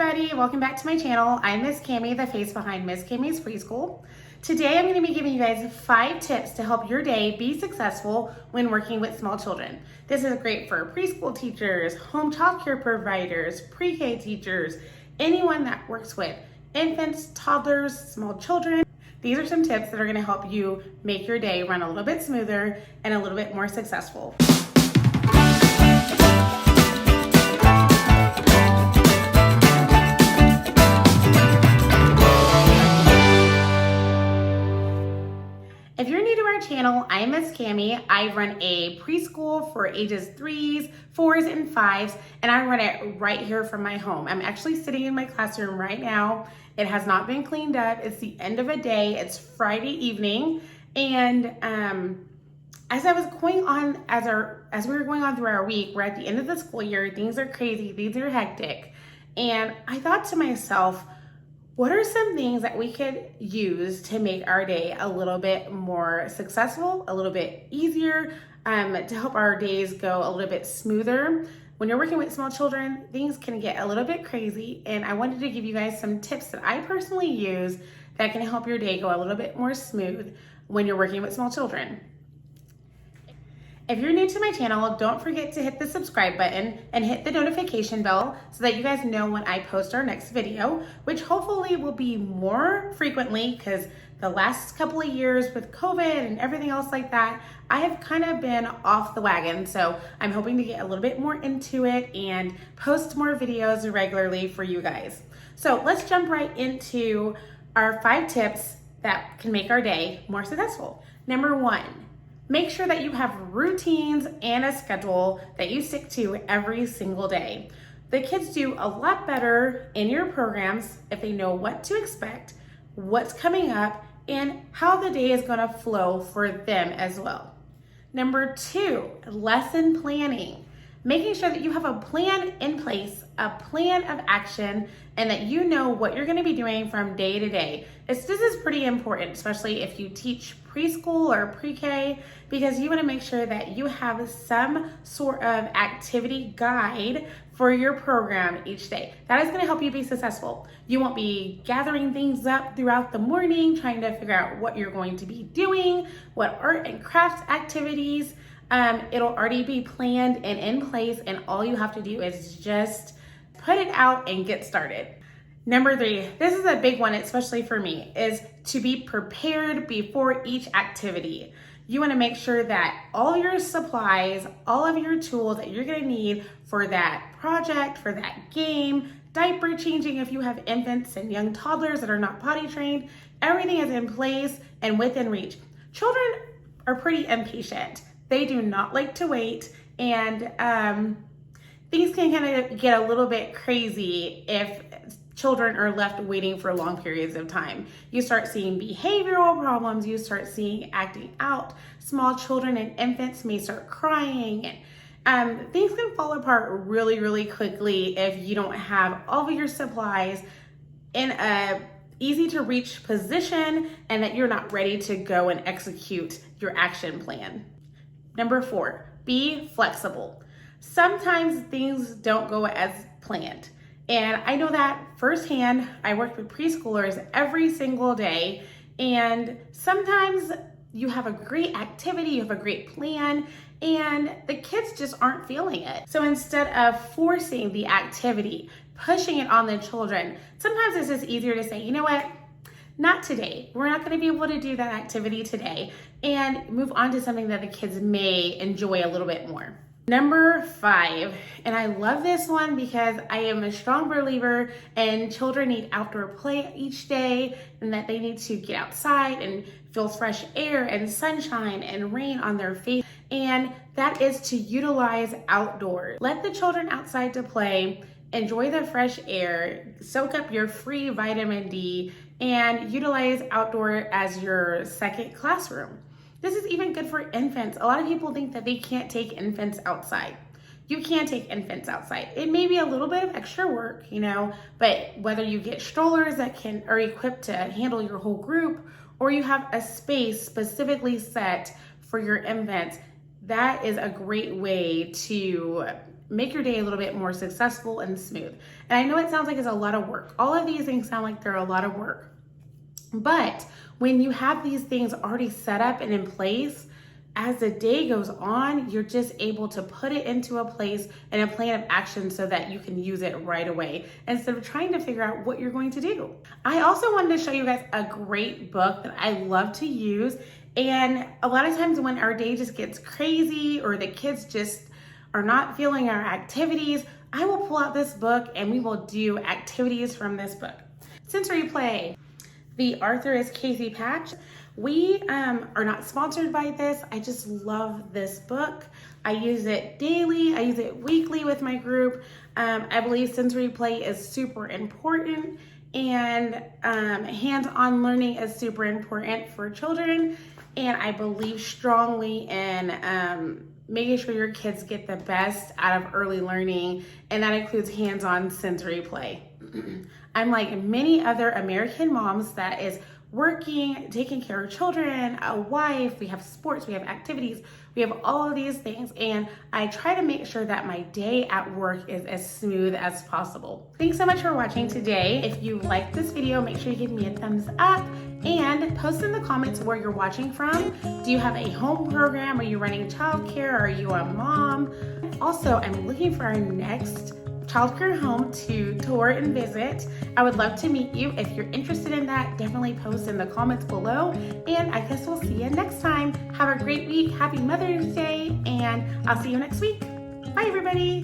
everybody, welcome back to my channel. I'm Miss Cami, the face behind Miss Cami's Preschool. Today I'm going to be giving you guys 5 tips to help your day be successful when working with small children. This is great for preschool teachers, home childcare providers, pre-K teachers, anyone that works with infants, toddlers, small children. These are some tips that are going to help you make your day run a little bit smoother and a little bit more successful. If you're new to our channel, I'm Miss Cami. I run a preschool for ages 3s, 4s, and 5s, and I run it right here from my home. I'm actually sitting in my classroom right now. It has not been cleaned up. It's the end of a day. It's Friday evening, and as we were going on through our week, we're at the end of the school year. Things are crazy. Things are hectic, and I thought to myself, what are some things that we could use to make our day a little bit more successful, a little bit easier, to help our days go a little bit smoother? When you're working with small children, things can get a little bit crazy, and I wanted to give you guys some tips that I personally use that can help your day go a little bit more smooth when you're working with small children. If you're new to my channel, don't forget to hit the subscribe button and hit the notification bell so that you guys know when I post our next video, which hopefully will be more frequently, because the last couple of years with COVID and everything else like that, I have kind of been off the wagon. So I'm hoping to get a little bit more into it and post more videos regularly for you guys. So let's jump right into our 5 tips that can make our day more successful. Number 1. Make sure that you have routines and a schedule that you stick to every single day. The kids do a lot better in your programs if they know what to expect, what's coming up, and how the day is going to flow for them as well. Number 2, lesson planning. Making sure that you have a plan in place, a plan of action, and that you know what you're going to be doing from day to day. This is pretty important, especially if you teach preschool or pre-K, because you want to make sure that you have some sort of activity guide for your program each day. That is going to help you be successful. You won't be gathering things up throughout the morning, trying to figure out what you're going to be doing, what art and crafts activities. It'll already be planned and in place, and all you have to do is just put it out and get started. Number 3, this is a big one, especially for me, is to be prepared before each activity. You want to make sure that all your supplies, all of your tools that you're going to need for that project, for that game, diaper changing if you have infants and young toddlers that are not potty trained, everything is in place and within reach. Children are pretty impatient. They do not like to wait, and things can kind of get a little bit crazy if children are left waiting for long periods of time. You start seeing behavioral problems, you start seeing acting out. Small children and infants may start crying, and things can fall apart really, really quickly if you don't have all of your supplies in a easy to reach position and that you're not ready to go and execute your action plan. Number 4, be flexible. Sometimes things don't go as planned. And I know that firsthand. I work with preschoolers every single day, and sometimes you have a great activity, you have a great plan, and the kids just aren't feeling it. So instead of forcing the activity, pushing it on the children, sometimes it's just easier to say, you know what? Not today. We're not going to be able to do that activity today, and move on to something that the kids may enjoy a little bit more. Number 5, and I love this one because I am a strong believer in children need outdoor play each day, and that they need to get outside and feel fresh air and sunshine and rain on their face, and that is to utilize outdoors. Let the children outside to play, enjoy the fresh air, soak up your free vitamin D, and utilize outdoor as your second classroom. This is even good for infants. A lot of people think that they can't take infants outside. You can take infants outside. It may be a little bit of extra work, but whether you get strollers that are equipped to handle your whole group, or you have a space specifically set for your infants, that is a great way to make your day a little bit more successful and smooth. And I know it sounds like it's a lot of work. All of these things sound like they're a lot of work. But when you have these things already set up and in place, as the day goes on, you're just able to put it into a place and a plan of action so that you can use it right away instead of trying to figure out what you're going to do. I also wanted to show you guys a great book that I love to use. And a lot of times when our day just gets crazy or the kids just are not feeling our activities, I will pull out this book and we will do activities from this book. Sensory play. The author is Casey Patch. We are not sponsored by this. I just love this book. I use it daily. I use it weekly with my group. I believe sensory play is super important, and hands-on learning is super important for children. And I believe strongly in making sure your kids get the best out of early learning, and that includes hands-on sensory play. I'm like many other American moms that is working, taking care of children, a wife, we have sports, we have activities, we have all of these things, and I try to make sure that my day at work is as smooth as possible. Thanks so much for watching today. If you liked this video, make sure you give me a thumbs up and post in the comments where you're watching from. Do you have a home program? Are you running childcare? Are you a mom? Also, I'm looking for our next childcare home to tour and visit. I would love to meet you. If you're interested in that, definitely post in the comments below. And I guess we'll see you next time. Have a great week. Happy Mother's Day. And I'll see you next week. Bye, everybody.